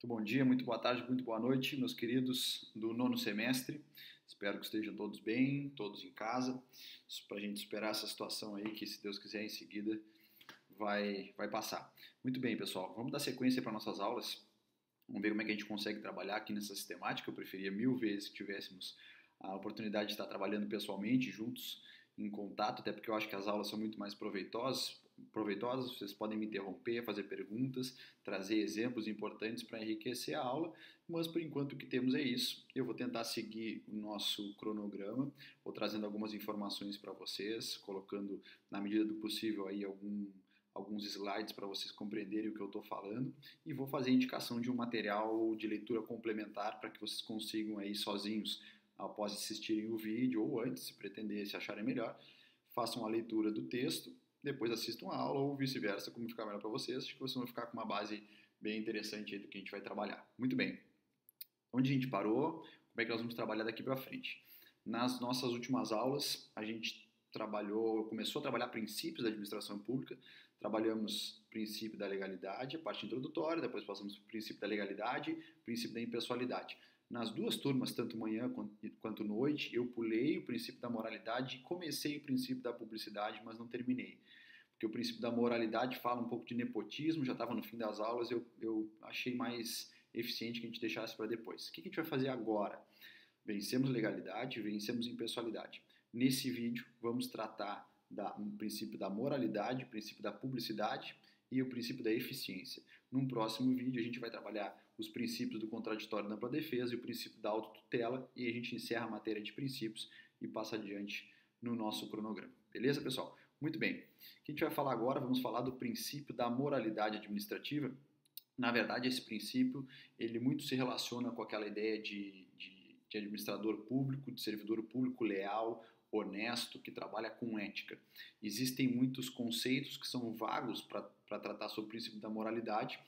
Muito bom dia, muito boa tarde, muito boa noite, meus queridos do nono semestre. Espero que estejam todos bem, todos em casa, para a gente esperar essa situação aí que, se Deus quiser, em seguida vai passar. Muito bem, pessoal, vamos dar sequência para nossas aulas. Vamos ver como é que a gente consegue trabalhar aqui nessa sistemática. Eu preferia mil vezes que tivéssemos a oportunidade de estar trabalhando pessoalmente, juntos, em contato, até porque eu acho que as aulas são muito mais proveitosas, vocês podem me interromper, fazer perguntas, trazer exemplos importantes para enriquecer a aula, mas por enquanto o que temos é isso. Eu vou tentar seguir o nosso cronograma, vou trazendo algumas informações para vocês, colocando na medida do possível aí alguns slides para vocês compreenderem o que eu estou falando e vou fazer indicação de um material de leitura complementar para que vocês consigam aí sozinhos, após assistirem o vídeo ou antes, se pretender, se acharem melhor, façam a leitura do texto, depois assistam a aula ou vice-versa, como ficar melhor para vocês. Acho que vocês vão ficar com uma base bem interessante aí do que a gente vai trabalhar. Muito bem. Onde a gente parou? Como é que nós vamos trabalhar daqui para frente? Nas nossas últimas aulas, a gente começou a trabalhar princípios da administração pública, trabalhamos princípio da legalidade, a parte introdutória, depois passamos para o princípio da legalidade, princípio da impessoalidade. Nas duas turmas, tanto manhã quanto noite, eu pulei o princípio da moralidade e comecei o princípio da publicidade, mas não terminei. Porque o princípio da moralidade fala um pouco de nepotismo, já estava no fim das aulas, eu achei mais eficiente que a gente deixasse para depois. O que a gente vai fazer agora? Vencemos legalidade, vencemos impessoalidade. Nesse vídeo, vamos tratar do princípio da moralidade, o princípio da publicidade e o princípio da eficiência. Num próximo vídeo, a gente vai trabalhar os princípios do contraditório da ampla defesa e o princípio da autotutela e a gente encerra a matéria de princípios e passa adiante no nosso cronograma. Beleza, pessoal? Muito bem. O que a gente vai falar agora? Vamos falar do princípio da moralidade administrativa. Na verdade, esse princípio, ele muito se relaciona com aquela ideia de administrador público, de servidor público leal, honesto, que trabalha com ética. Existem muitos conceitos que são vagos para tratar sobre o princípio da moralidade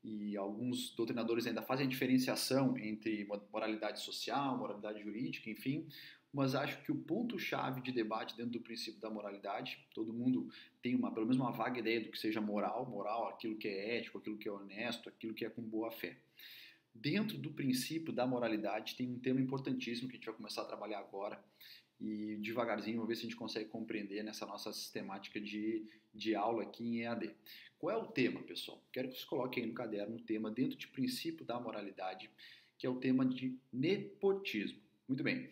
e alguns doutrinadores ainda fazem a diferenciação entre moralidade social, moralidade jurídica, enfim, mas acho que o ponto-chave de debate dentro do princípio da moralidade, todo mundo tem pelo menos uma vaga ideia do que seja moral, aquilo que é ético, aquilo que é honesto, aquilo que é com boa fé. Dentro do princípio da moralidade tem um tema importantíssimo que a gente vai começar a trabalhar agora e devagarzinho vamos ver se a gente consegue compreender nessa nossa sistemática de aula aqui em EAD. Qual é o tema, pessoal? Quero que vocês coloquem aí no caderno o tema dentro de princípio da moralidade, que é o tema de nepotismo. Muito bem.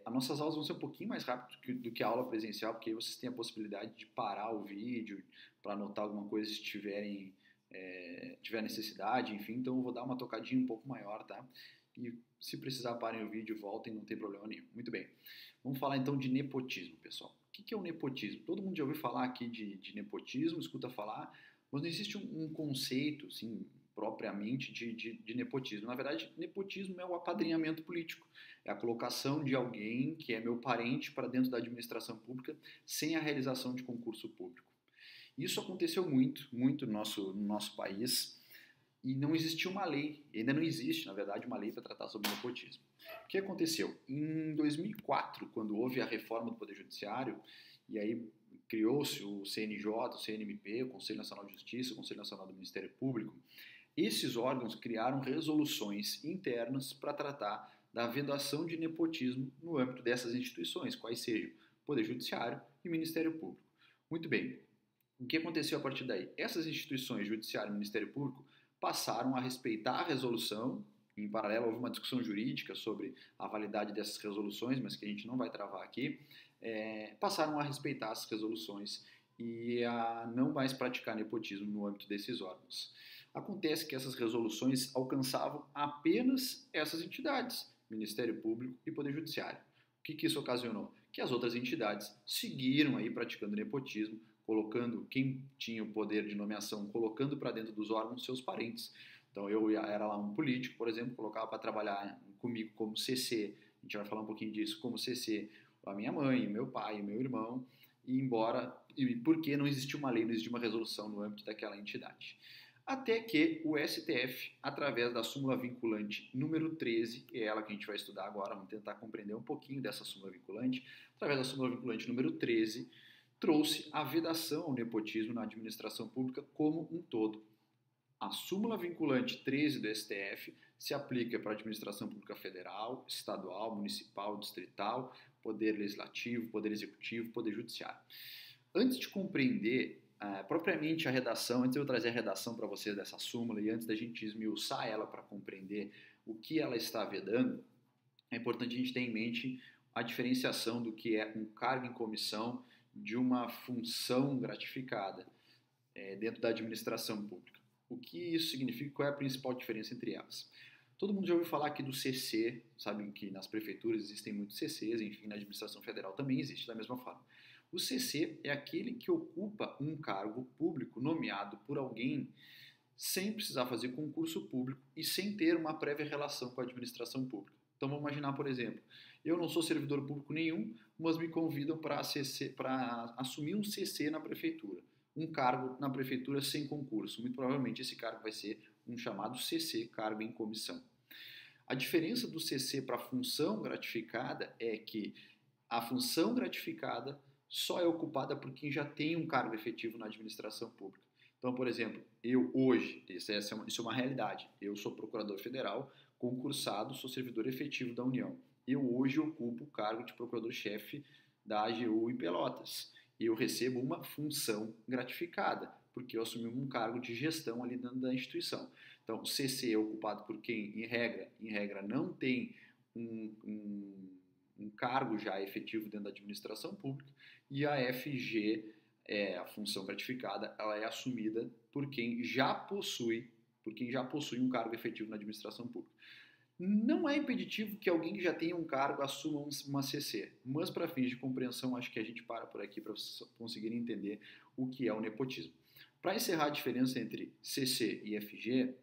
As nossas aulas vão ser um pouquinho mais rápido do que a aula presencial, porque aí vocês têm a possibilidade de parar o vídeo para anotar alguma coisa se tiver necessidade, enfim, então eu vou dar uma tocadinha um pouco maior, tá? E se precisar parem o vídeo, voltem, não tem problema nenhum. Muito bem. Vamos falar então de nepotismo, pessoal. O que é o nepotismo? Todo mundo já ouviu falar aqui de nepotismo, escuta falar, mas não existe um conceito, assim, propriamente de nepotismo. Na verdade, nepotismo é o apadrinhamento político. É a colocação de alguém que é meu parente para dentro da administração pública sem a realização de concurso público. Isso aconteceu muito no nosso país e não existia uma lei, ainda não existe, na verdade, uma lei para tratar sobre nepotismo. O que aconteceu? Em 2004, quando houve a reforma do Poder Judiciário, e aí criou-se o CNJ, o CNMP, o Conselho Nacional de Justiça, o Conselho Nacional do Ministério Público, esses órgãos criaram resoluções internas para tratar da vedação de nepotismo no âmbito dessas instituições, quais sejam Poder Judiciário e Ministério Público. Muito bem, o que aconteceu a partir daí? Essas instituições, Judiciário e Ministério Público, passaram a respeitar a resolução. Em paralelo, houve uma discussão jurídica sobre a validade dessas resoluções, mas que a gente não vai travar aqui. Passaram a respeitar essas resoluções e a não mais praticar nepotismo no âmbito desses órgãos. Acontece que essas resoluções alcançavam apenas essas entidades, Ministério Público e Poder Judiciário. O que isso ocasionou? Que as outras entidades seguiram aí praticando nepotismo, colocando quem tinha o poder de nomeação, colocando para dentro dos órgãos seus parentes. Então eu era lá um político, por exemplo, colocava para trabalhar comigo como CC, a gente vai falar um pouquinho disso, como CC, a minha mãe, o meu pai, o meu irmão, e porque não existia uma lei, não existia uma resolução no âmbito daquela entidade. Até que o STF, através da súmula vinculante número 13, que é ela que a gente vai estudar agora, vamos tentar compreender um pouquinho dessa súmula vinculante, através da súmula vinculante número 13, trouxe a vedação ao nepotismo na administração pública como um todo. A súmula vinculante 13 do STF se aplica para a administração pública federal, estadual, municipal, distrital, poder legislativo, poder executivo, poder judiciário. Antes de compreender propriamente a redação, antes de eu trazer a redação para vocês dessa súmula e antes da gente esmiuçar ela para compreender o que ela está vedando, é importante a gente ter em mente a diferenciação do que é um cargo em comissão de uma função gratificada dentro da administração pública. O que isso significa? Qual é a principal diferença entre elas? Todo mundo já ouviu falar aqui do CC, sabem que nas prefeituras existem muitos CCs, enfim, na administração federal também existe da mesma forma. O CC é aquele que ocupa um cargo público nomeado por alguém sem precisar fazer concurso público e sem ter uma prévia relação com a administração pública. Então vamos imaginar, por exemplo, eu não sou servidor público nenhum, mas me convidam para assumir um CC na prefeitura, um cargo na prefeitura sem concurso. Muito provavelmente esse cargo vai ser um chamado CC, cargo em comissão. A diferença do CC para a função gratificada é que a função gratificada só é ocupada por quem já tem um cargo efetivo na administração pública. Então, por exemplo, eu hoje, isso é uma realidade, eu sou procurador federal, concursado, sou servidor efetivo da União. Eu hoje ocupo o cargo de procurador-chefe da AGU em Pelotas. Eu recebo uma função gratificada, porque eu assumi um cargo de gestão ali dentro da instituição. Então, o CC é ocupado por quem, em regra não tem um cargo já efetivo dentro da administração pública, e a FG, a função gratificada, ela é assumida por quem já possui um cargo efetivo na administração pública. Não é impeditivo que alguém que já tenha um cargo assuma uma CC, mas para fins de compreensão, acho que a gente para por aqui para vocês conseguirem entender o que é o nepotismo. Para encerrar a diferença entre CC e FG,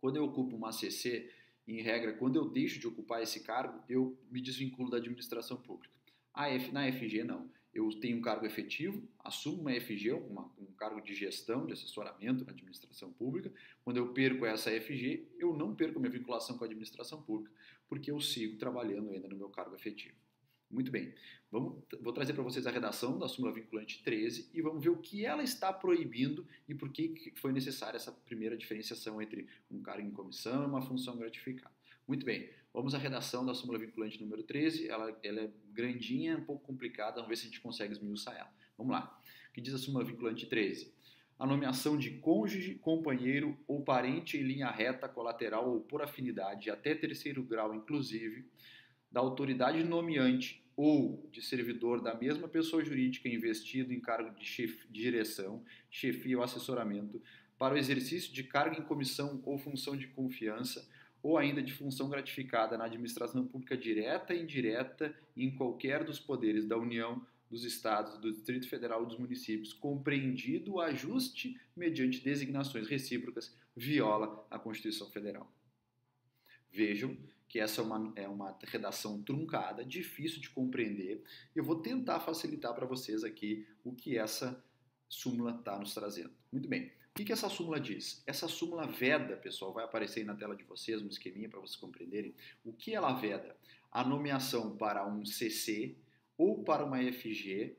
quando eu ocupo uma CC, em regra, quando eu deixo de ocupar esse cargo, eu me desvinculo da administração pública. Na FG, não. Eu tenho um cargo efetivo, assumo uma FG, um cargo de gestão, de assessoramento na administração pública. Quando eu perco essa FG, eu não perco a minha vinculação com a administração pública, porque eu sigo trabalhando ainda no meu cargo efetivo. Muito bem, vou trazer para vocês a redação da súmula vinculante 13 e vamos ver o que ela está proibindo e por que foi necessária essa primeira diferenciação entre um cargo em comissão e uma função gratificada. Muito bem, vamos à redação da súmula vinculante número 13, ela é grandinha, um pouco complicada, vamos ver se a gente consegue esmiuçar ela. Vamos lá, o que diz a súmula vinculante 13? A nomeação de cônjuge, companheiro ou parente em linha reta, colateral ou por afinidade até terceiro grau, inclusive, da autoridade nomeante ou de servidor da mesma pessoa jurídica investido em cargo de direção, chefia ou assessoramento para o exercício de cargo em comissão ou função de confiança ou ainda de função gratificada na administração pública direta e indireta em qualquer dos poderes da União, dos Estados, do Distrito Federal e dos municípios, compreendido o ajuste mediante designações recíprocas, viola a Constituição Federal. Vejam que essa é uma redação truncada, difícil de compreender. Eu vou tentar facilitar para vocês aqui o que essa súmula está nos trazendo. Muito bem. O que essa súmula diz? Essa súmula veda, pessoal, vai aparecer aí na tela de vocês, um esqueminha para vocês compreenderem. O que ela veda? A nomeação para um CC ou para uma FG,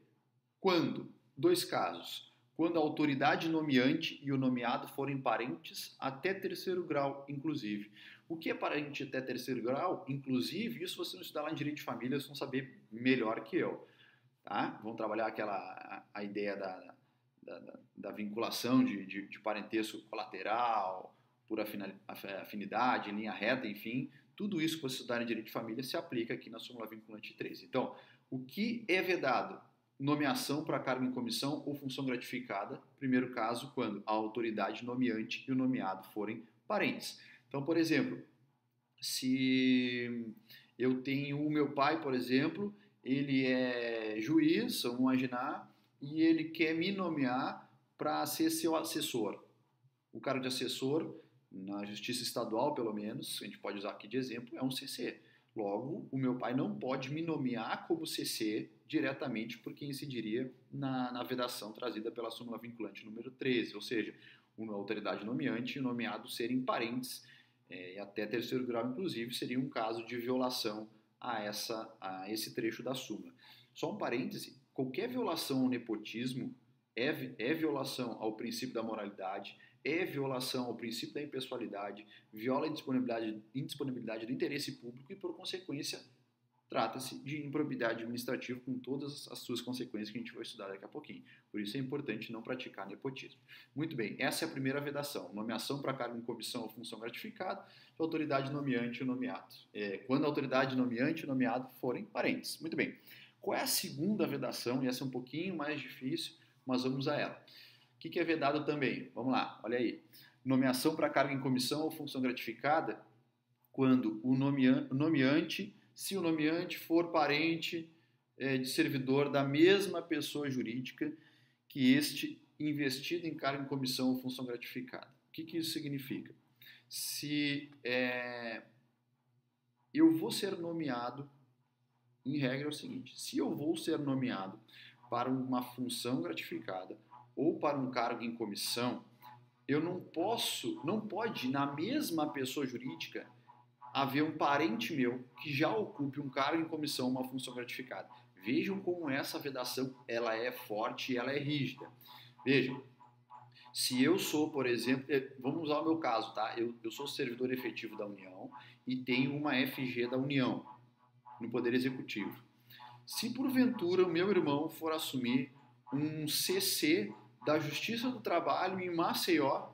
quando? Dois casos. Quando a autoridade nomeante e o nomeado forem parentes até terceiro grau, inclusive. O que é parente até terceiro grau? Inclusive, isso vocês vão estudar lá em Direito de Família, vocês vão saber melhor que eu. Tá? Vão trabalhar a ideia da vinculação de parentesco colateral, por afinidade, linha reta, enfim. Tudo isso que vocês estudarem em Direito de Família se aplica aqui na súmula vinculante 13. Então, o que é vedado? Nomeação para cargo em comissão ou função gratificada. Primeiro caso, quando a autoridade nomeante e o nomeado forem parentes. Então, por exemplo, se eu tenho o meu pai, por exemplo, ele é juiz, vamos imaginar, e ele quer me nomear para ser seu assessor. O cargo de assessor, na justiça estadual, pelo menos, a gente pode usar aqui de exemplo, é um CC. Logo, o meu pai não pode me nomear como CC diretamente por quem incidiria na vedação trazida pela súmula vinculante número 13, ou seja, uma autoridade nomeante e o nomeado serem parentes, e até terceiro grau, inclusive, seria um caso de violação a esse trecho da súmula. Só um parêntese, qualquer violação ao nepotismo é violação ao princípio da moralidade, é violação ao princípio da impessoalidade, viola a indisponibilidade do interesse público e, por consequência, trata-se de improbidade administrativa com todas as suas consequências que a gente vai estudar daqui a pouquinho. Por isso é importante não praticar nepotismo. Muito bem, essa é a primeira vedação. Nomeação para cargo em comissão ou função gratificada, autoridade nomeante e nomeado. Quando a autoridade nomeante e nomeado forem parentes. Muito bem. Qual é a segunda vedação? E essa é um pouquinho mais difícil, mas vamos a ela. O que é vedado também? Vamos lá, olha aí. Nomeação para cargo em comissão ou função gratificada, quando o nomeante, se o nomeante for parente de servidor da mesma pessoa jurídica que este investido em cargo em comissão ou função gratificada. O que isso significa? Se eu vou ser nomeado, em regra é o seguinte, se eu vou ser nomeado para uma função gratificada ou para um cargo em comissão, eu não pode, na mesma pessoa jurídica, haver um parente meu que já ocupe um cargo em comissão, uma função gratificada. Vejam como essa vedação ela é forte e ela é rígida. Vejam, se eu sou, por exemplo, vamos usar o meu caso, tá? Eu sou servidor efetivo da União e tenho uma FG da União no Poder Executivo. Se porventura o meu irmão for assumir um CC da Justiça do Trabalho em Maceió,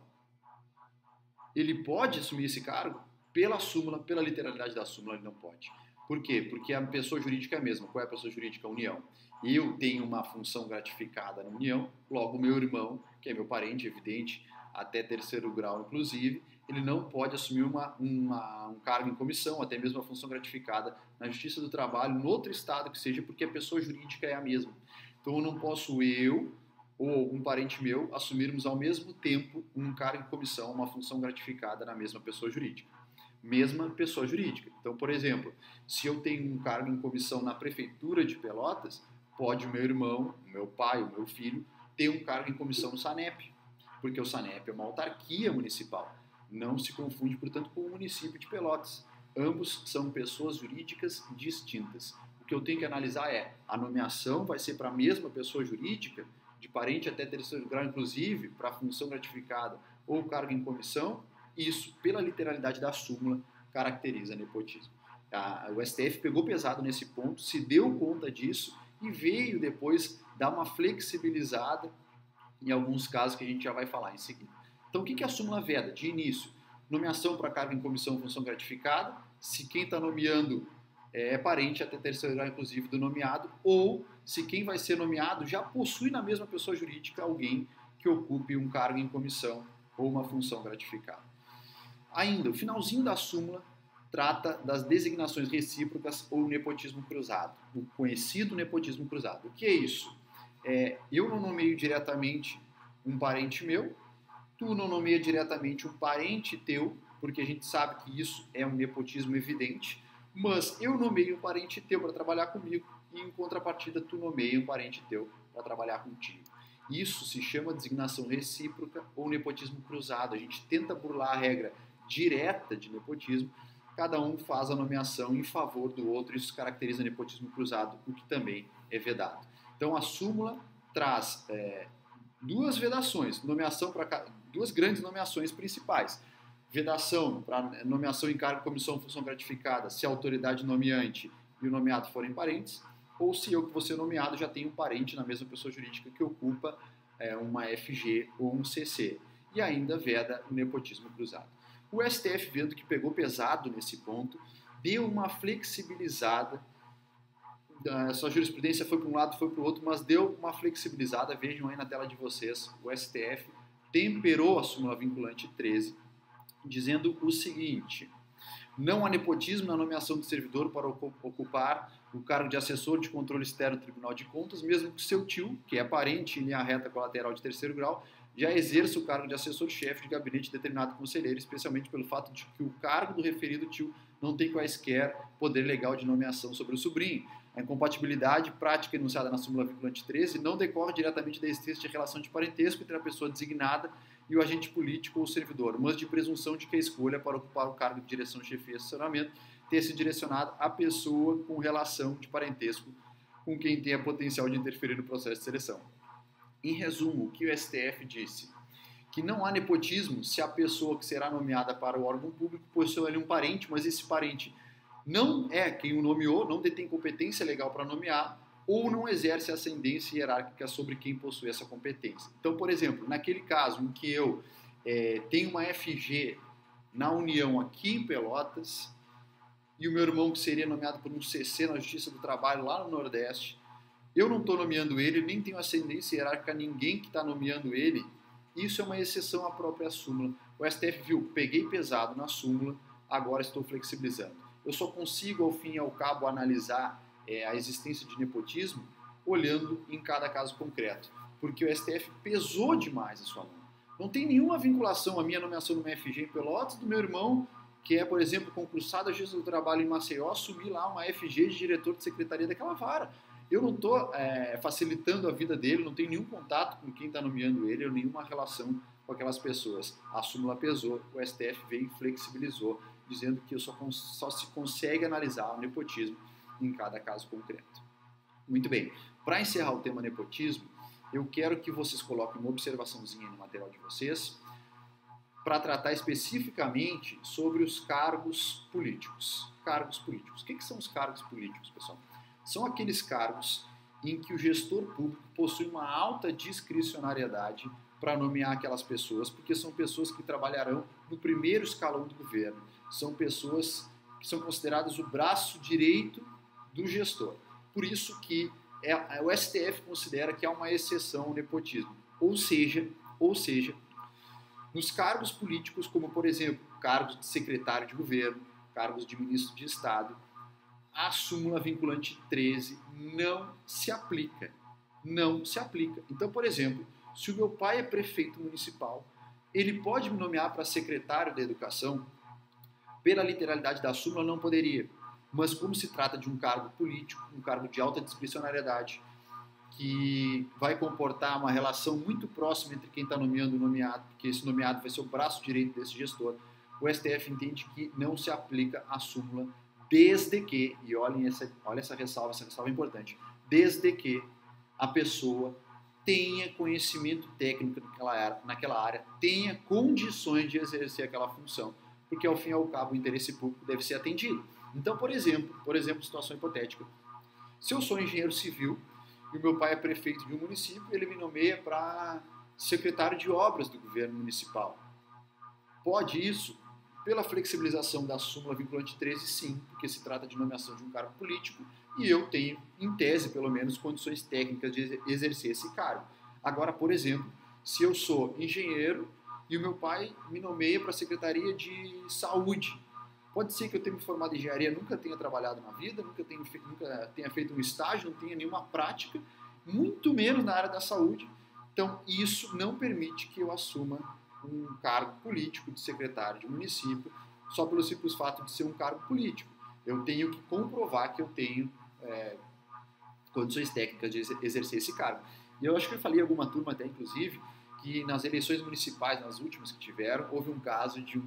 ele pode assumir esse cargo? Pela súmula, pela literalidade da súmula, ele não pode. Por quê? Porque a pessoa jurídica é a mesma. Qual é a pessoa jurídica? A União. Eu tenho uma função gratificada na União, logo meu irmão, que é meu parente, evidente, até terceiro grau inclusive, ele não pode assumir um cargo em comissão, até mesmo a função gratificada na Justiça do Trabalho, no outro estado que seja, porque a pessoa jurídica é a mesma. Então eu não posso ou um parente meu assumirmos ao mesmo tempo um cargo em comissão, uma função gratificada na mesma pessoa jurídica. Mesma pessoa jurídica. Então, por exemplo, se eu tenho um cargo em comissão na Prefeitura de Pelotas, pode o meu irmão, o meu pai, o meu filho, ter um cargo em comissão no SANEP, porque o SANEP é uma autarquia municipal. Não se confunde, portanto, com o município de Pelotas. Ambos são pessoas jurídicas distintas. O que eu tenho que analisar é, a nomeação vai ser para a mesma pessoa jurídica, de parente até terceiro grau, inclusive, para a função gratificada ou cargo em comissão. Isso, pela literalidade da súmula, caracteriza nepotismo. O STF pegou pesado nesse ponto, se deu conta disso e veio depois dar uma flexibilizada em alguns casos que a gente já vai falar em seguida. Então, o que a súmula veda? De início, nomeação para cargo em comissão ou função gratificada, se quem está nomeando é parente até terceiro grau, inclusive, do nomeado, ou se quem vai ser nomeado já possui na mesma pessoa jurídica alguém que ocupe um cargo em comissão ou uma função gratificada. Ainda, o finalzinho da súmula trata das designações recíprocas ou nepotismo cruzado, o conhecido nepotismo cruzado. O que é isso? Eu não nomeio diretamente um parente meu, tu não nomeia diretamente um parente teu, porque a gente sabe que isso é um nepotismo evidente, mas eu nomeio um parente teu para trabalhar comigo e, em contrapartida, tu nomeia um parente teu para trabalhar contigo. Isso se chama designação recíproca ou nepotismo cruzado. A gente tenta burlar a regra direta de nepotismo, cada um faz a nomeação em favor do outro, isso caracteriza nepotismo cruzado, o que também é vedado. Então a súmula traz duas vedações, duas grandes nomeações principais. Vedação para nomeação em cargo, comissão, função gratificada, se a autoridade nomeante e o nomeado forem parentes, ou se eu que vou ser nomeado já tenho um parente na mesma pessoa jurídica que ocupa uma FG ou um CC. E ainda veda o nepotismo cruzado. O STF, vendo que pegou pesado nesse ponto, deu uma flexibilizada. A sua jurisprudência foi para um lado, foi para o outro, mas deu uma flexibilizada. Vejam aí na tela de vocês, o STF temperou a súmula vinculante 13, dizendo o seguinte: não há nepotismo na nomeação de servidor para ocupar o cargo de assessor de controle externo do Tribunal de Contas, mesmo que seu tio, que é parente em linha reta colateral de terceiro grau, já exerça o cargo de assessor-chefe de gabinete de determinado conselheiro, especialmente pelo fato de que o cargo do referido tio não tem quaisquer poder legal de nomeação sobre o sobrinho. A incompatibilidade prática enunciada na súmula vinculante 13 não decorre diretamente da existência de relação de parentesco entre a pessoa designada e o agente político ou servidor, mas de presunção de que a escolha para ocupar o cargo de direção, chefia e assessoramento tenha sido direcionada à pessoa com relação de parentesco com quem tenha potencial de interferir no processo de seleção. Em resumo, o que o STF disse? que não há nepotismo se a pessoa que será nomeada para o órgão público possui ali um parente, mas esse parente não é quem o nomeou, não detém competência legal para nomear, ou não exerce ascendência hierárquica sobre quem possui essa competência. Então, por exemplo, naquele caso em que eu tenho uma FG na União aqui em Pelotas, e o meu irmão que seria nomeado por um CC na Justiça do Trabalho lá no Nordeste, eu não estou nomeando ele, nem tenho ascendência hierárquica a ninguém que está nomeando ele, isso é uma exceção à própria súmula. O STF viu, peguei pesado na súmula, agora estou flexibilizando. Eu só consigo, ao fim e ao cabo, analisar a existência de nepotismo olhando em cada caso concreto, porque o STF pesou demais a sua mão. Não tem nenhuma vinculação a minha nomeação numa FG em Pelotas do meu irmão, que é, por exemplo, concursado à Justiça do Trabalho em Maceió, assumir lá uma FG de diretor de secretaria daquela vara. Eu não estou facilitando a vida dele, não tenho nenhum contato com quem está nomeando ele, ou nenhuma relação com aquelas pessoas. A súmula pesou, o STF veio e flexibilizou, dizendo que só se consegue analisar o nepotismo em cada caso concreto. Muito bem, para encerrar o tema nepotismo, eu quero que vocês coloquem uma observaçãozinha no material de vocês para tratar especificamente sobre os cargos políticos. Cargos políticos. O que são os cargos políticos, pessoal? São aqueles cargos em que o gestor público possui uma alta discricionariedade para nomear aquelas pessoas, porque são pessoas que trabalharão no primeiro escalão do governo. São pessoas que são consideradas o braço direito do gestor. Por isso que o STF considera que há uma exceção ao nepotismo. Ou seja, nos cargos políticos, como por exemplo, cargos de secretário de governo, cargos de ministro de Estado, a súmula vinculante 13 não se aplica. Não se aplica. Então, por exemplo, se o meu pai é prefeito municipal, ele pode me nomear para secretário da Educação? Pela literalidade da súmula, não poderia. Mas como se trata de um cargo político, um cargo de alta discricionariedade, que vai comportar uma relação muito próxima entre quem está nomeando e o nomeado, porque esse nomeado vai ser o braço direito desse gestor, o STF entende que não se aplica a súmula desde que, e olha essa ressalva é importante, desde que a pessoa tenha conhecimento técnico naquela área, tenha condições de exercer aquela função, porque ao fim e ao cabo o interesse público deve ser atendido. Então, por exemplo, situação hipotética, se eu sou engenheiro civil e o meu pai é prefeito de um município, ele me nomeia para secretário de obras do governo municipal. Pode isso? Pela flexibilização da súmula vinculante 13, sim, porque se trata de nomeação de um cargo político e eu tenho, em tese, pelo menos, condições técnicas de exercer esse cargo. Agora, por exemplo, se eu sou engenheiro e o meu pai me nomeia para a Secretaria de Saúde, pode ser que eu tenha me formado em engenharia, nunca tenha trabalhado na vida, nunca tenha feito um estágio, não tenha nenhuma prática, muito menos na área da saúde. Então, isso não permite que eu assuma um cargo político de secretário de município, só pelo simples fato de ser um cargo político. Eu tenho que comprovar que eu tenho condições técnicas de exercer esse cargo. E eu acho que eu falei em alguma turma até, inclusive, que nas eleições municipais, nas últimas que tiveram, houve um caso de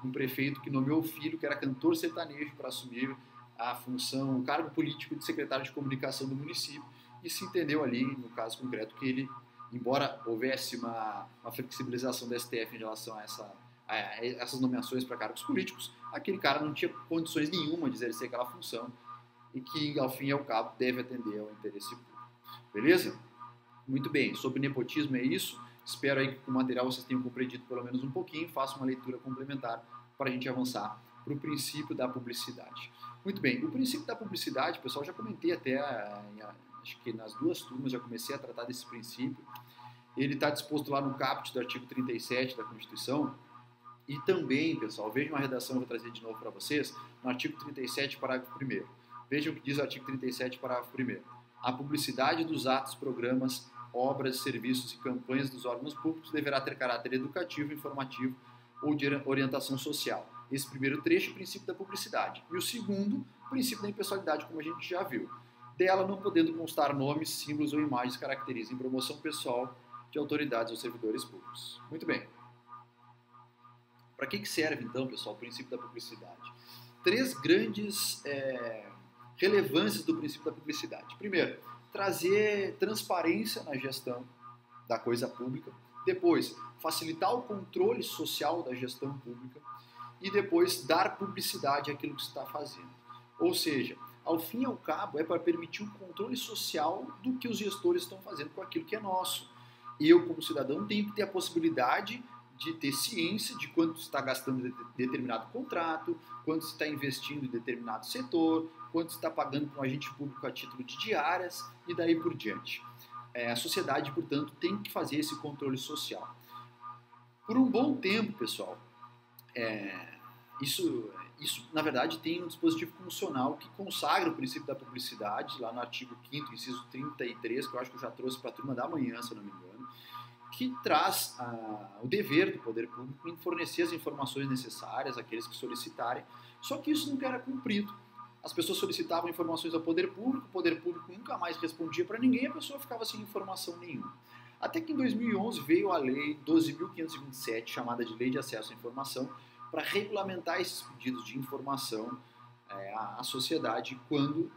um prefeito que nomeou o filho, que era cantor sertanejo, para assumir a função, o cargo político de secretário de comunicação do município, e se entendeu ali, no caso concreto, que ele, embora houvesse uma flexibilização da STF em relação a essas nomeações para cargos políticos, aquele cara não tinha condições nenhuma de exercer aquela função e que, ao fim e ao cabo, deve atender ao interesse público. Beleza? Muito bem, sobre nepotismo é isso. Espero aí que com o material vocês tenham compreendido pelo menos um pouquinho, façam uma leitura complementar para a gente avançar para o princípio da publicidade. Muito bem, o princípio da publicidade, pessoal, já comentei até, acho que nas duas turmas já comecei a tratar desse princípio. Ele está disposto lá no caput do artigo 37 da Constituição. E também, pessoal, vejam a redação, eu vou trazer de novo para vocês, no artigo 37, parágrafo 1º. Vejam o que diz o artigo 37, parágrafo 1º. A publicidade dos atos, programas, obras, serviços e campanhas dos órgãos públicos deverá ter caráter educativo, informativo ou de orientação social. Esse primeiro trecho é o princípio da publicidade. E o segundo, o princípio da impessoalidade, como a gente já viu. Dela não podendo constar nomes, símbolos ou imagens que caracterizem promoção pessoal de autoridades ou servidores públicos. Muito bem. Para que serve, então, pessoal, o princípio da publicidade? Três grandes relevâncias do princípio da publicidade. Primeiro, trazer transparência na gestão da coisa pública. Depois, facilitar o controle social da gestão pública e depois dar publicidade àquilo que se está fazendo. Ou seja, ao fim e ao cabo, é para permitir o controle social do que os gestores estão fazendo com aquilo que é nosso. Eu, como cidadão, tenho que ter a possibilidade de ter ciência de quanto está gastando em determinado contrato, quanto está investindo em determinado setor, quanto está pagando para um agente público a título de diárias e daí por diante. A sociedade, portanto, tem que fazer esse controle social. Por um bom tempo, pessoal, isso, na verdade, tem um dispositivo constitucional que consagra o princípio da publicidade, lá no artigo 5º, inciso 33, que eu acho que eu já trouxe para a turma da manhã, se eu não me engano, que traz o dever do poder público em fornecer as informações necessárias àqueles que solicitarem, só que isso nunca era cumprido. As pessoas solicitavam informações ao poder público, o poder público nunca mais respondia para ninguém, a pessoa ficava sem informação nenhuma. Até que em 2011 veio a Lei 12.527, chamada de Lei de Acesso à Informação, para regulamentar esses pedidos de informação à sociedade quando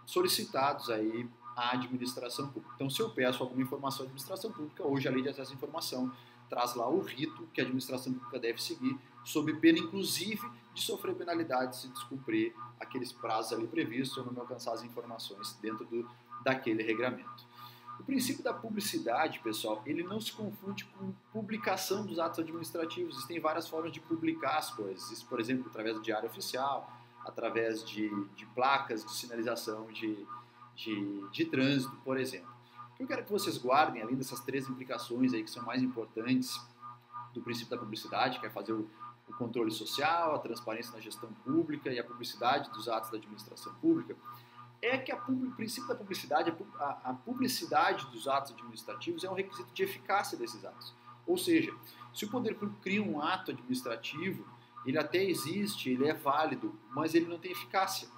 solicitados aí à administração pública. Então, se eu peço alguma informação à administração pública, hoje a Lei de Acesso à Informação traz lá o rito que a administração pública deve seguir, sob pena, inclusive, de sofrer penalidade se descumprir aqueles prazos ali previstos ou não alcançar as informações dentro daquele regramento. O princípio da publicidade, pessoal, ele não se confunde com publicação dos atos administrativos. Existem várias formas de publicar as coisas. Isso, por exemplo, através do diário oficial, através de placas de sinalização de trânsito, por exemplo. O que eu quero que vocês guardem, além dessas 3 implicações aí que são mais importantes do princípio da publicidade, que é fazer o controle social, a transparência na gestão pública e a publicidade dos atos da administração pública, é que o princípio da publicidade, a publicidade dos atos administrativos é um requisito de eficácia desses atos. Ou seja, se o poder público cria um ato administrativo, ele até existe, ele é válido, mas ele não tem eficácia.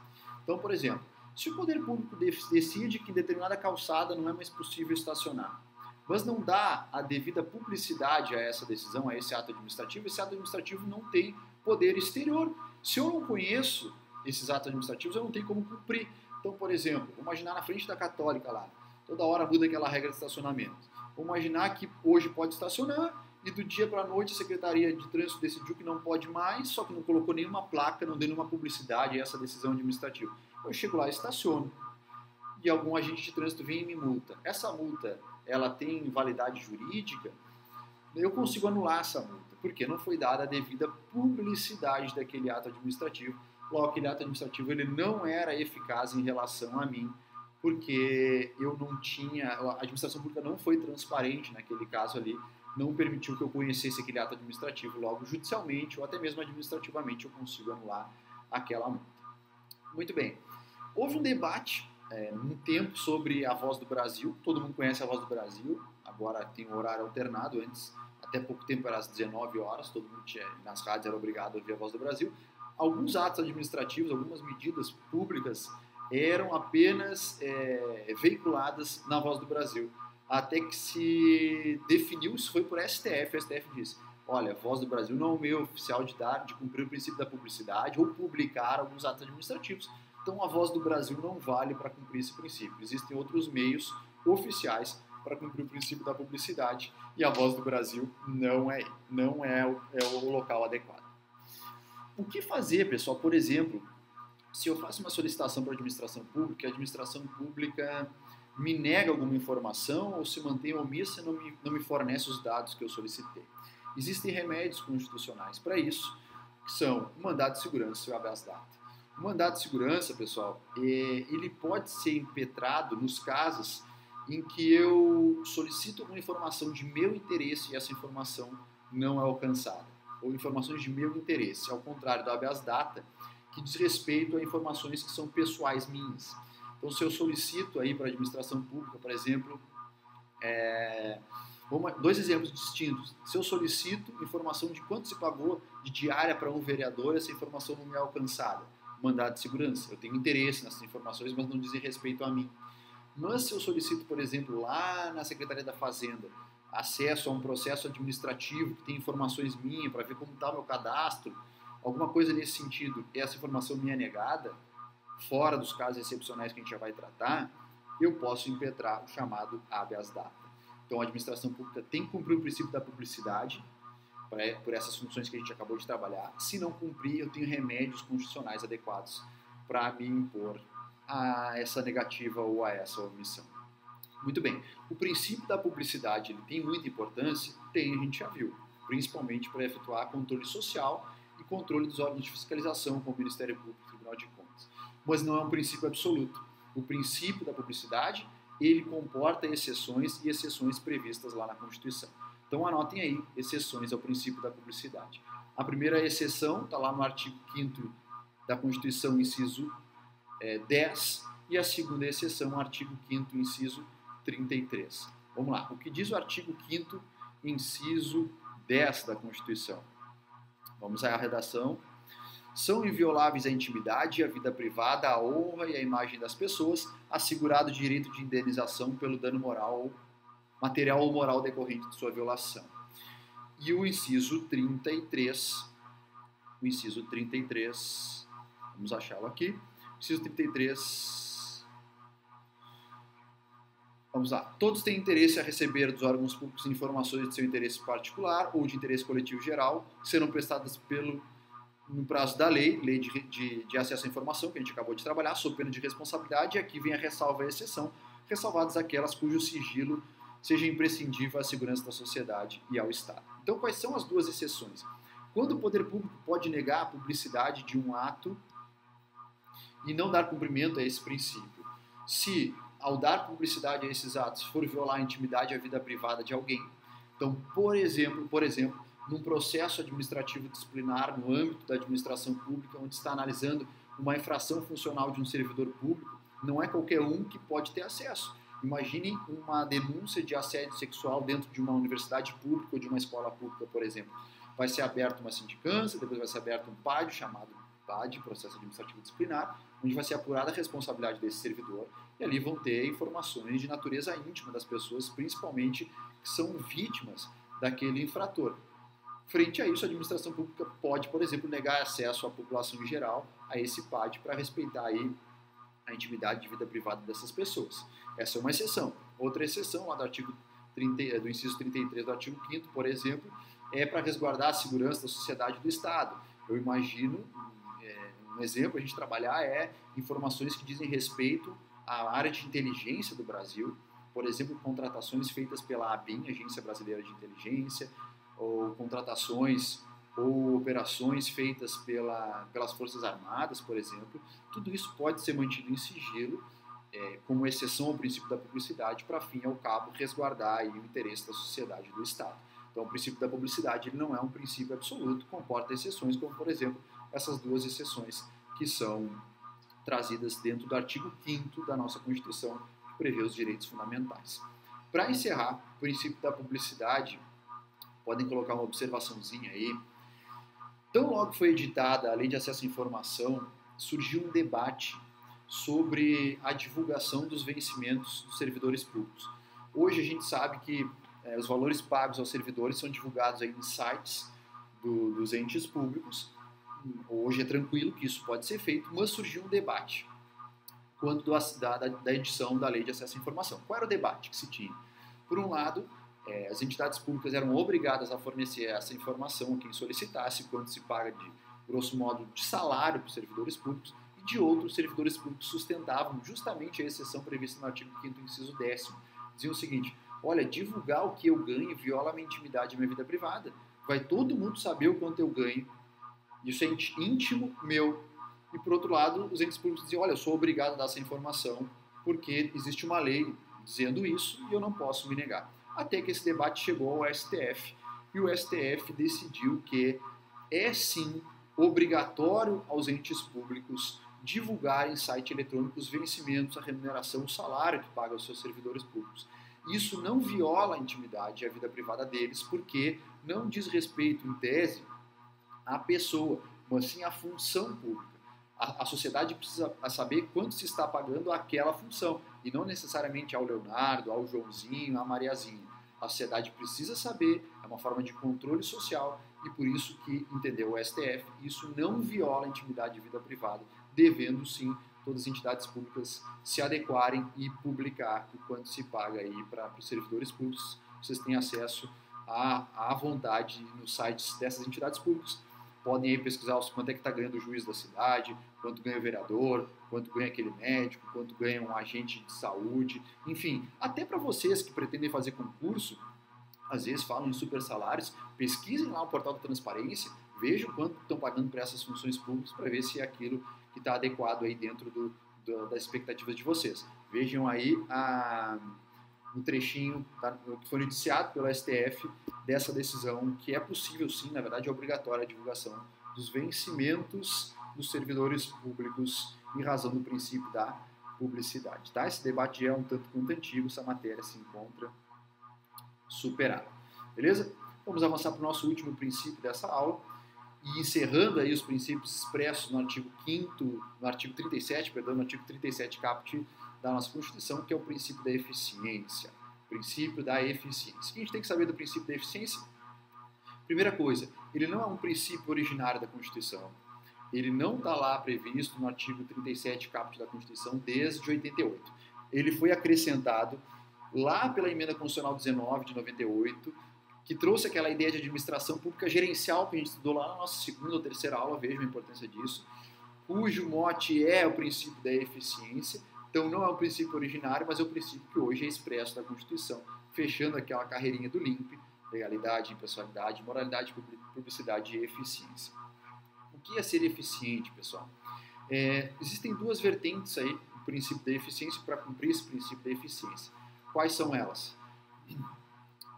Então, por exemplo, se o poder público decide que em determinada calçada não é mais possível estacionar, mas não dá a devida publicidade a essa decisão, a esse ato administrativo não tem poder exterior. Se eu não conheço esses atos administrativos, eu não tenho como cumprir. Então, por exemplo, vou imaginar na frente da Católica lá, toda hora muda aquela regra de estacionamento. Vou imaginar que hoje pode estacionar e do dia para a noite a Secretaria de Trânsito decidiu que não pode mais, só que não colocou nenhuma placa, não deu nenhuma publicidade a essa decisão administrativa. Eu chego lá e estaciono e algum agente de trânsito vem e me multa. Essa multa, ela tem validade jurídica? Eu consigo anular essa multa, porque não foi dada a devida publicidade daquele ato administrativo. Logo, aquele ato administrativo ele não era eficaz em relação a mim, porque eu não tinha, a administração pública não foi transparente naquele caso ali, não permitiu que eu conhecesse aquele ato administrativo. Logo, judicialmente ou até mesmo administrativamente, eu consigo anular aquela multa. Muito bem. Houve um debate um tempo sobre a Voz do Brasil. Todo mundo conhece a Voz do Brasil. Agora tem um horário alternado. Antes, até pouco tempo, era às 19 horas. Todo mundo nas rádios era obrigado a ouvir a Voz do Brasil. Alguns atos administrativos, algumas medidas públicas eram apenas veiculadas na Voz do Brasil. Até que se definiu, isso foi por STF. O STF disse, olha, a Voz do Brasil não é o meio oficial de cumprir o princípio da publicidade ou publicar alguns atos administrativos. Então a Voz do Brasil não vale para cumprir esse princípio. Existem outros meios oficiais para cumprir o princípio da publicidade e a Voz do Brasil não é o local adequado. O que fazer, pessoal? Por exemplo, se eu faço uma solicitação para a administração pública, a administração pública me nega alguma informação ou se mantém omissa e não me fornece os dados que eu solicitei. Existem remédios constitucionais para isso, que são o mandado de segurança e o habeas data. O mandado de segurança, pessoal, ele pode ser impetrado nos casos em que eu solicito alguma informação de meu interesse e essa informação não é alcançada, ou informações de meu interesse, ao contrário do habeas data, que diz respeito a informações que são pessoais minhas. Então, se eu solicito aí para a administração pública, por exemplo, 2 exemplos distintos. Se eu solicito informação de quanto se pagou de diária para um vereador, essa informação não me é alcançada. Mandado de segurança. Eu tenho interesse nessas informações, mas não dizem respeito a mim. Mas se eu solicito, por exemplo, lá na Secretaria da Fazenda, acesso a um processo administrativo que tem informações minhas para ver como está o meu cadastro, alguma coisa nesse sentido, e essa informação me é negada, fora dos casos excepcionais que a gente já vai tratar, eu posso impetrar o chamado habeas data. Então, a administração pública tem que cumprir o princípio da publicidade, por essas funções que a gente acabou de trabalhar. Se não cumprir, eu tenho remédios constitucionais adequados para me impor a essa negativa ou a essa omissão. Muito bem, o princípio da publicidade ele tem muita importância? Tem, a gente já viu, principalmente para efetuar controle social e controle dos órgãos de fiscalização, como o Ministério Público e o Tribunal de Contas. Mas não é um princípio absoluto. O princípio da publicidade, ele comporta exceções e exceções previstas lá na Constituição. Então anotem aí, exceções ao princípio da publicidade. A primeira exceção está lá no artigo 5º da Constituição, inciso 10, e a segunda exceção, no artigo 5º, inciso 33. Vamos lá, o que diz o artigo 5º, inciso 10 da Constituição? Vamos à redação. São invioláveis a intimidade, a vida privada, a honra e a imagem das pessoas, assegurado o direito de indenização pelo dano moral, material ou moral decorrente de sua violação. E o inciso 33, vamos achá-lo aqui, inciso 33, vamos lá. Todos têm interesse a receber dos órgãos públicos informações de seu interesse particular ou de interesse coletivo geral, que serão prestadas no prazo da lei de acesso à informação, que a gente acabou de trabalhar, sob pena de responsabilidade, e aqui vem a ressalva e a exceção, ressalvadas aquelas cujo sigilo seja imprescindível à segurança da sociedade e ao Estado. Então, quais são as duas exceções? Quando o poder público pode negar a publicidade de um ato e não dar cumprimento a esse princípio? Se, ao dar publicidade a esses atos, for violar a intimidade e a vida privada de alguém. Então, por exemplo, num processo administrativo disciplinar no âmbito da administração pública, onde está analisando uma infração funcional de um servidor público, não é qualquer um que pode ter acesso. Imagine uma denúncia de assédio sexual dentro de uma universidade pública ou de uma escola pública, por exemplo. Vai ser aberta uma sindicância, depois vai ser aberto um PAD, chamado PAD, Processo Administrativo Disciplinar, onde vai ser apurada a responsabilidade desse servidor, e ali vão ter informações de natureza íntima das pessoas, principalmente que são vítimas daquele infrator. Frente a isso, a administração pública pode, por exemplo, negar acesso à população em geral a esse PAD para respeitar aí a intimidade de vida privada dessas pessoas. Essa é uma exceção. Outra exceção, lá do inciso 33 do artigo 5º, por exemplo, é para resguardar a segurança da sociedade e do Estado. Eu imagino, um exemplo a gente trabalhar é informações que dizem respeito à área de inteligência do Brasil, por exemplo, contratações feitas pela ABIN, Agência Brasileira de Inteligência, ou contratações ou operações feitas pelas Forças Armadas, por exemplo. Tudo isso pode ser mantido em sigilo, como exceção ao princípio da publicidade, para, fim e ao cabo, resguardar aí o interesse da sociedade e do Estado. Então, o princípio da publicidade ele não é um princípio absoluto, comporta exceções, como, por exemplo, essas duas exceções que são trazidas dentro do artigo 5º da nossa Constituição, que prevê os direitos fundamentais. Para encerrar, o princípio da publicidade, podem colocar uma observaçãozinha aí. Tão logo foi editada a Lei de Acesso à Informação, surgiu um debate sobre a divulgação dos vencimentos dos servidores públicos. Hoje a gente sabe que os valores pagos aos servidores são divulgados aí em sites dos entes públicos. Hoje é tranquilo que isso pode ser feito, mas surgiu um debate quando da edição da Lei de Acesso à Informação. Qual era o debate que se tinha? Por um lado, as entidades públicas eram obrigadas a fornecer essa informação a quem solicitasse, quanto se paga de, grosso modo, de salário para os servidores públicos, e de outros, os servidores públicos sustentavam justamente a exceção prevista no artigo 5º, inciso 10º. Diziam o seguinte: olha, divulgar o que eu ganho viola a minha intimidade e minha vida privada. Vai todo mundo saber o quanto eu ganho. Isso é íntimo meu. E, por outro lado, os entes públicos diziam: olha, eu sou obrigado a dar essa informação porque existe uma lei dizendo isso e eu não posso me negar. Até que esse debate chegou ao STF, e o STF decidiu que é sim obrigatório aos entes públicos divulgar em site eletrônico os vencimentos, a remuneração, o salário que paga aos seus servidores públicos. Isso não viola a intimidade e a vida privada deles, porque não diz respeito, em tese, à pessoa, mas sim à função pública. A sociedade precisa saber quanto se está pagando àquela função, e não necessariamente ao Leonardo, ao Joãozinho, à Mariazinha. A sociedade precisa saber, é uma forma de controle social, e por isso que, entendeu o STF, isso não viola a intimidade e vida privada, devendo sim todas as entidades públicas se adequarem e publicar o quanto se paga aí para os servidores públicos. Vocês têm acesso à vontade nos sites dessas entidades públicas. Podem aí pesquisar quanto é que está ganhando o juiz da cidade, quanto ganha o vereador, quanto ganha aquele médico, quanto ganha um agente de saúde, enfim, até para vocês que pretendem fazer concurso, às vezes falam em super salários, pesquisem lá o portal da transparência, vejam quanto estão pagando para essas funções públicas para ver se é aquilo que está adequado aí dentro das expectativas de vocês. Vejam aí um trechinho que foi noticiado pelo STF dessa decisão, que é possível sim, na verdade é obrigatória a divulgação dos vencimentos dos servidores públicos em razão do princípio da publicidade. Tá? Esse debate já é um tanto quanto antigo, essa matéria se encontra superada. Beleza? Vamos avançar para o nosso último princípio dessa aula, e encerrando aí os princípios expressos no artigo 5º, no artigo 37, perdão, no artigo 37 caput da nossa Constituição, que é o princípio da eficiência. Princípio da eficiência. O que a gente tem que saber do princípio da eficiência? Primeira coisa, ele não é um princípio originário da Constituição. Ele não está lá previsto no artigo 37 caput da Constituição desde 88. Ele foi acrescentado lá pela Emenda Constitucional 19 de 98, que trouxe aquela ideia de administração pública gerencial que a gente estudou lá na nossa segunda ou terceira aula, vejam a importância disso, cujo mote é o princípio da eficiência. Então não é um princípio originário, mas é o princípio que hoje é expresso na Constituição, fechando aquela carreirinha do LIMP, legalidade, impessoalidade, moralidade, publicidade e eficiência. O que é ser eficiente, pessoal? Existem duas vertentes aí do princípio da eficiência para cumprir esse princípio da eficiência. Quais são elas?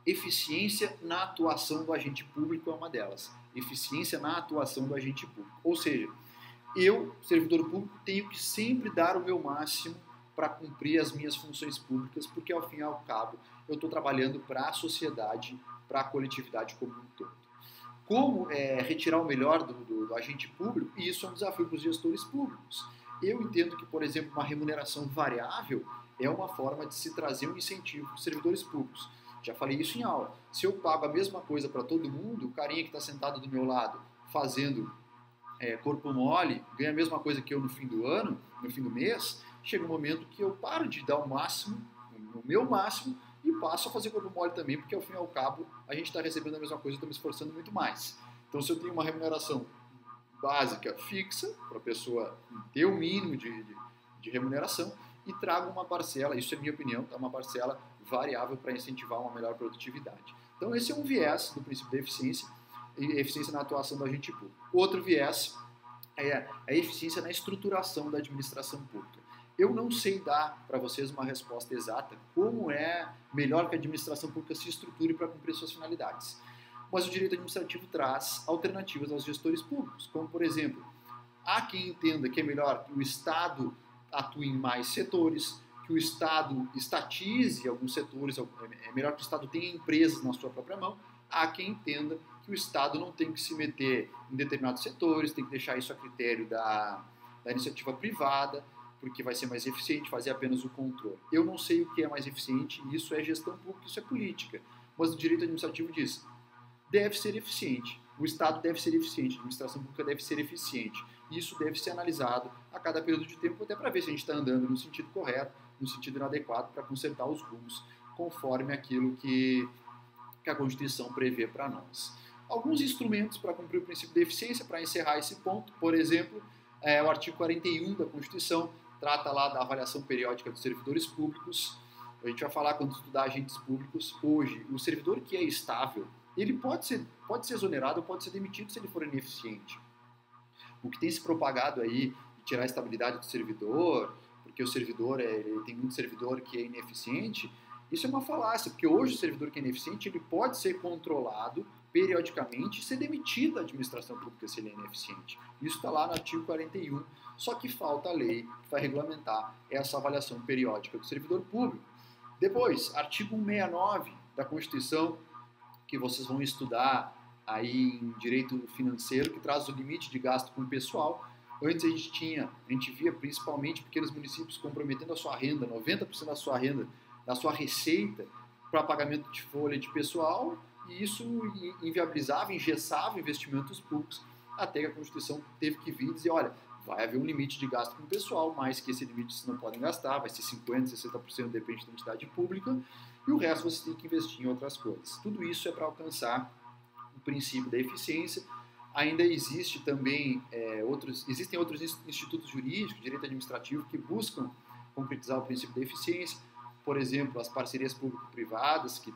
Eficiência na atuação do agente público é uma delas. Eficiência na atuação do agente público. Ou seja, eu, servidor público, tenho que sempre dar o meu máximo para cumprir as minhas funções públicas, porque ao fim e ao cabo eu estou trabalhando para a sociedade, para a coletividade como um todo. Como retirar o melhor do agente público? E isso é um desafio para os gestores públicos. Eu entendo que, por exemplo, uma remuneração variável é uma forma de se trazer um incentivo para os servidores públicos. Já falei isso em aula. Se eu pago a mesma coisa para todo mundo, o carinha que está sentado do meu lado fazendo corpo mole, ganha a mesma coisa que eu no fim do ano, no fim do mês, chega um momento que eu paro de dar o máximo, o meu máximo, e passo a fazer corpo mole também, porque ao fim e ao cabo a gente está recebendo a mesma coisa, eu estou me esforçando muito mais. Então se eu tenho uma remuneração básica fixa, para a pessoa ter o mínimo de remuneração, e trago uma parcela, isso é minha opinião, tá? Uma parcela variável para incentivar uma melhor produtividade. Então esse é um viés do princípio da eficiência, e eficiência na atuação do agente público. Outro viés é a eficiência na estruturação da administração pública. Eu não sei dar para vocês uma resposta exata como é melhor que a administração pública se estruture para cumprir suas finalidades. Mas o direito administrativo traz alternativas aos gestores públicos, como por exemplo, há quem entenda que é melhor que o Estado atue em mais setores, que o Estado estatize alguns setores, é melhor que o Estado tenha empresas na sua própria mão. Há quem entenda que o Estado não tem que se meter em determinados setores, tem que deixar isso a critério da iniciativa privada, porque vai ser mais eficiente fazer apenas o controle. Eu não sei o que é mais eficiente, isso é gestão pública, isso é política. Mas o direito administrativo diz, deve ser eficiente, o Estado deve ser eficiente, a administração pública deve ser eficiente. Isso deve ser analisado a cada período de tempo, até para ver se a gente está andando no sentido correto, no sentido inadequado, para consertar os rumos, conforme aquilo que a Constituição prevê para nós. Alguns instrumentos para cumprir o princípio da eficiência, para encerrar esse ponto, por exemplo, o artigo 41 da Constituição, trata lá da avaliação periódica dos servidores públicos. A gente vai falar quando estudar agentes públicos. Hoje, o servidor que é estável, ele pode ser exonerado ou pode ser demitido se ele for ineficiente. O que tem se propagado aí de tirar a estabilidade do servidor, porque o servidor, tem muito servidor que é ineficiente, isso é uma falácia, porque hoje o servidor que é ineficiente, ele pode ser controlado periodicamente e ser demitido da administração pública se ele é ineficiente. Isso está lá no artigo 41, só que falta a lei que vai regulamentar essa avaliação periódica do servidor público. Depois, artigo 169 da Constituição, que vocês vão estudar aí em direito financeiro, que traz o limite de gasto com o pessoal. Antes a gente via principalmente pequenos municípios comprometendo a sua renda, 90% da sua renda, da sua receita, para pagamento de folha de pessoal, e isso inviabilizava, engessava investimentos públicos. até que a Constituição teve que vir e dizer, olha, vai haver um limite de gasto com o pessoal, mais que esse limite vocês não podem gastar, vai ser 50%, 60%, depende da entidade pública, e o resto você tem que investir em outras coisas. Tudo isso é para alcançar o princípio da eficiência. Ainda existe também existem outros institutos jurídicos, direito administrativo, que buscam concretizar o princípio da eficiência. Por exemplo, as parcerias público-privadas, que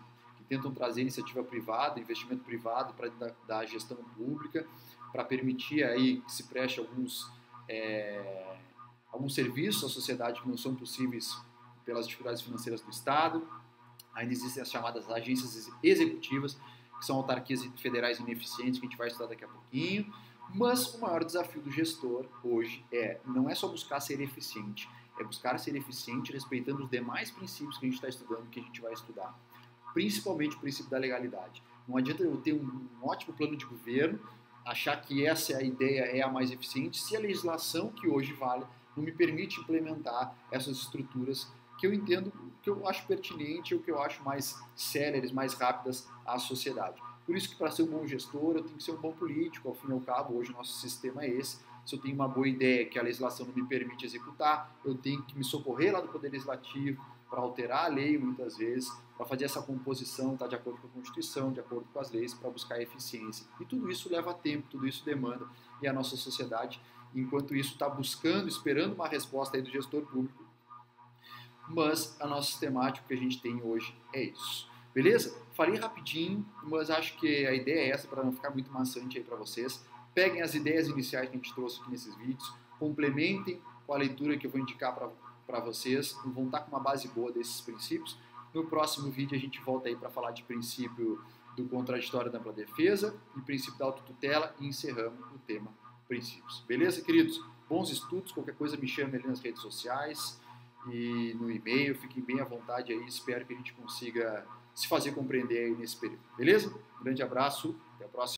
tentam trazer iniciativa privada, investimento privado para dar gestão pública, para permitir aí que se preste alguns serviços à sociedade que não são possíveis pelas dificuldades financeiras do Estado. Ainda existem as chamadas agências executivas, que são autarquias federais ineficientes, que a gente vai estudar daqui a pouquinho. Mas o maior desafio do gestor hoje não é só buscar ser eficiente, é buscar ser eficiente respeitando os demais princípios que a gente está estudando, que a gente vai estudar. Principalmente o princípio da legalidade. Não adianta eu ter um ótimo plano de governo, achar que essa ideia é a mais eficiente, se a legislação que hoje vale não me permite implementar essas estruturas que eu entendo, que eu acho pertinente ou que eu acho mais céleres, mais rápidas à sociedade. Por isso que para ser um bom gestor eu tenho que ser um bom político, ao fim e ao cabo, hoje o nosso sistema é esse. Se eu tenho uma boa ideia que a legislação não me permite executar, eu tenho que me socorrer lá do Poder Legislativo para alterar a lei muitas vezes, para fazer essa composição, tá de acordo com a Constituição, de acordo com as leis, para buscar eficiência. E tudo isso leva tempo, tudo isso demanda, e a nossa sociedade, enquanto isso, está buscando, esperando uma resposta aí do gestor público, mas a nossa sistemática que a gente tem hoje é isso. Beleza? Falei rapidinho, mas acho que a ideia é essa, para não ficar muito maçante aí para vocês. Peguem as ideias iniciais que a gente trouxe aqui nesses vídeos, complementem com a leitura que eu vou indicar para vocês, vão estar com uma base boa desses princípios. No próximo vídeo a gente volta aí para falar de princípio do contraditório da ampla defesa e princípio da autotutela e encerramos o tema princípios. Beleza, queridos? Bons estudos, qualquer coisa me chame ali nas redes sociais e no e-mail, fiquem bem à vontade aí, espero que a gente consiga se fazer compreender aí nesse período. Beleza? Um grande abraço, até a próxima.